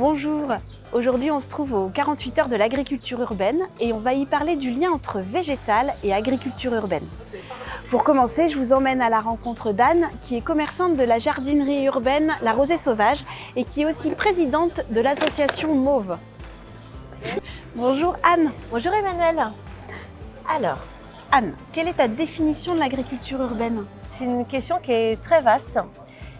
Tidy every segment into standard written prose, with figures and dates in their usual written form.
Bonjour, aujourd'hui on se trouve aux 48 heures de l'agriculture urbaine et on va y parler du lien entre végétal et agriculture urbaine. Pour commencer, je vous emmène à la rencontre d'Anne qui est commerçante de la jardinerie urbaine La Rosée Sauvage et qui est aussi présidente de l'association Mauve. Bonjour Anne. Bonjour Emmanuel. Alors, Anne, quelle est ta définition de l'agriculture urbaine? C'est une question qui est très vaste.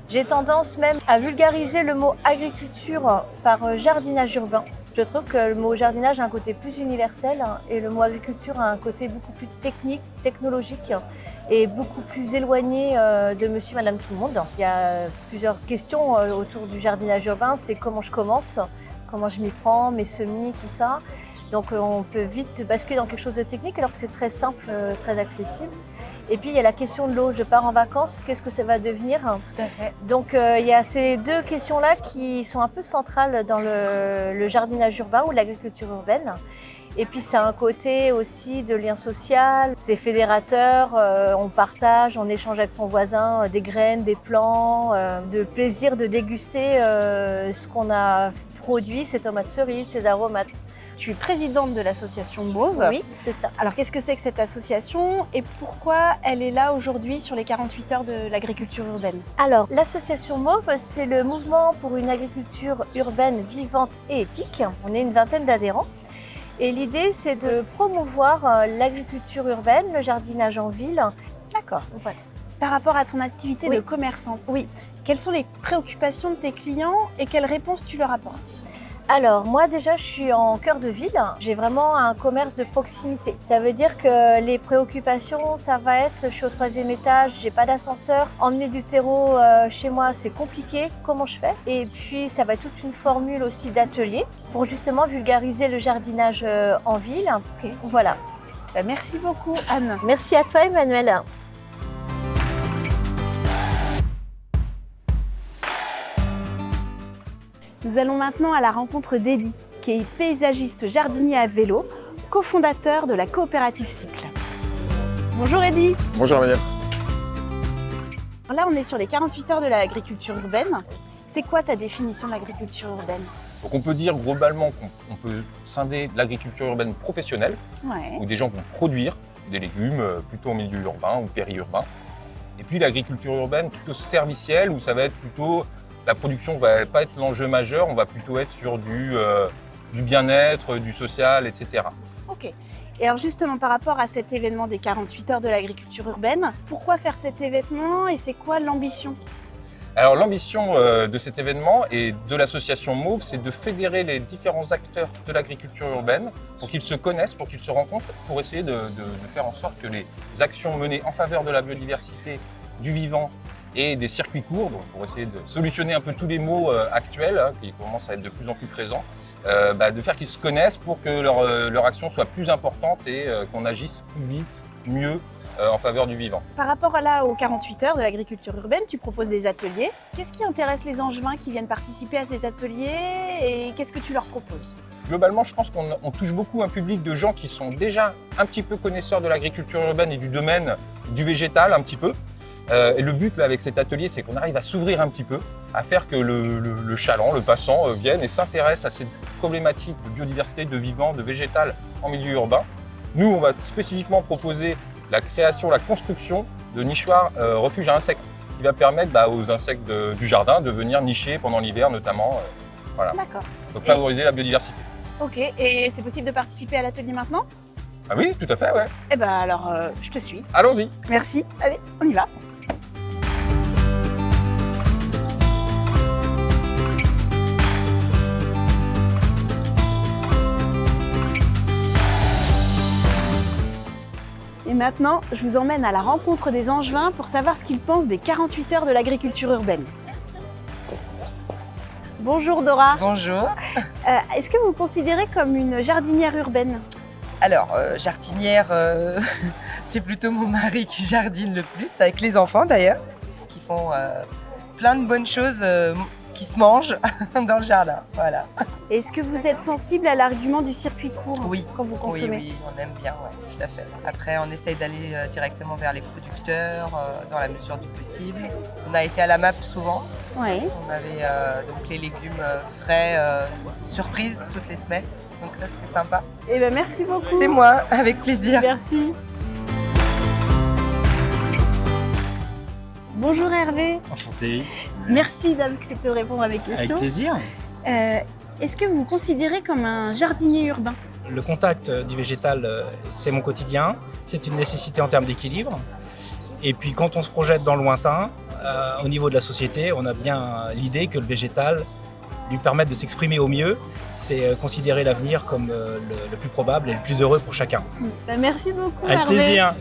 J'ai tendance même à vulgariser le mot agriculture par jardinage urbain. Je trouve que le mot jardinage a un côté plus universel et le mot agriculture a un côté beaucoup plus technique, technologique et beaucoup plus éloigné de monsieur, madame, tout le monde. Il y a plusieurs questions autour du jardinage urbain. C'est comment je commence, comment je m'y prends, mes semis, tout ça. Donc on peut vite basculer dans quelque chose de technique alors que c'est très simple, très accessible. Et puis il y a la question de l'eau, je pars en vacances, qu'est-ce que ça va devenir? Tout à fait. Donc il y a ces deux questions-là qui sont un peu centrales dans le jardinage urbain ou l'agriculture urbaine. Et puis ça a un côté aussi de lien social, c'est fédérateur, on partage, on échange avec son voisin des graines, des plants, de plaisir de déguster ce qu'on a produit, ces tomates cerises, ces aromates. Tu es présidente de l'association Mauve. Oui, c'est ça. Alors qu'est-ce que c'est que cette association et pourquoi elle est là aujourd'hui sur les 48 heures de l'agriculture urbaine? Alors l'association Mauve, c'est le mouvement pour une agriculture urbaine vivante et éthique. On est une vingtaine d'adhérents. Et l'idée, c'est de promouvoir l'agriculture urbaine, le jardinage en ville. D'accord. Voilà. Par rapport à ton activité de commerçante, quelles sont les préoccupations de tes clients et quelles réponses tu leur apportes? Alors moi déjà je suis en cœur de ville, j'ai vraiment un commerce de proximité. Ça veut dire que les préoccupations ça va être, je suis au 3e étage, j'ai pas d'ascenseur, emmener du terreau chez moi c'est compliqué, comment je fais? Et puis ça va être toute une formule aussi d'atelier pour justement vulgariser le jardinage en ville. Okay. Voilà. Merci beaucoup Anne. Merci à toi Emmanuel. Nous allons maintenant à la rencontre d'Eddy, qui est paysagiste jardinier à vélo, cofondateur de la coopérative Cycle. Bonjour Eddy. Bonjour Emmanuel. Là, on est sur les 48 heures de l'agriculture urbaine. C'est quoi ta définition de l'agriculture urbaine? Donc on peut dire globalement qu'on peut scinder l'agriculture urbaine professionnelle, où des gens vont produire des légumes plutôt en milieu urbain ou périurbain. Et puis l'agriculture urbaine plutôt servicielle, où ça va être plutôt... La production ne va pas être l'enjeu majeur, on va plutôt être sur du bien-être, du social, etc. Ok. Et alors justement, par rapport à cet événement des 48 heures de l'agriculture urbaine, pourquoi faire cet événement et c'est quoi l'ambition? Alors l'ambition de cet événement et de l'association Mauve, c'est de fédérer les différents acteurs de l'agriculture urbaine pour qu'ils se connaissent, pour qu'ils se rencontrent, pour essayer de faire en sorte que les actions menées en faveur de la biodiversité, du vivant, et des circuits courts, donc pour essayer de solutionner un peu tous les maux actuels qui commencent à être de plus en plus présents, de faire qu'ils se connaissent pour que leur action soit plus importante et qu'on agisse plus vite, mieux en faveur du vivant. Par rapport aux 48 heures de l'agriculture urbaine, tu proposes des ateliers. Qu'est-ce qui intéresse les Angevins qui viennent participer à ces ateliers et qu'est-ce que tu leur proposes? Globalement, je pense qu'on touche beaucoup un public de gens qui sont déjà un petit peu connaisseurs de l'agriculture urbaine et du domaine du végétal un petit peu. Et le but là, avec cet atelier, c'est qu'on arrive à s'ouvrir un petit peu, à faire que le chaland, le passant, vienne et s'intéresse à ces problématiques de biodiversité, de vivant, de végétal en milieu urbain. Nous, on va spécifiquement proposer la création, la construction de nichoirs refuges à insectes, qui va permettre aux insectes du jardin de venir nicher pendant l'hiver notamment. Voilà. D'accord. Donc favoriser la biodiversité. Ok, et c'est possible de participer à l'atelier maintenant? Ah oui, tout à fait, ouais. Eh ben alors, je te suis. Allons-y. Merci, allez, on y va. Et maintenant, je vous emmène à la rencontre des Angevins pour savoir ce qu'ils pensent des 48 heures de l'agriculture urbaine. Bonjour Dora. Bonjour. Est-ce que vous vous considérez comme une jardinière urbaine? Alors, jardinière, c'est plutôt mon mari qui jardine le plus, avec les enfants d'ailleurs, qui font plein de bonnes choses. qui se mange dans le jardin. Voilà. Est-ce que vous êtes sensible à l'argument du circuit court Oui. quand vous consommez? Oui, on aime bien, ouais, tout à fait. Après, on essaye d'aller directement vers les producteurs dans la mesure du possible. On a été à la MAP souvent. Oui. On avait donc les légumes frais surprise toutes les semaines. Donc ça, c'était sympa. Eh ben, merci beaucoup. C'est moi, avec plaisir. Merci. Bonjour Hervé. Enchanté. Merci d'avoir accepté de répondre à mes Avec questions. plaisir. Est-ce que vous vous considérez comme un jardinier urbain? Le contact du végétal, c'est mon quotidien. C'est une nécessité en termes d'équilibre. Et puis quand on se projette dans le lointain, au niveau de la société, on a bien l'idée que le végétal lui permette de s'exprimer au mieux. C'est considérer l'avenir comme le plus probable et le plus heureux pour chacun. Ben, merci beaucoup Avec Hervé. plaisir.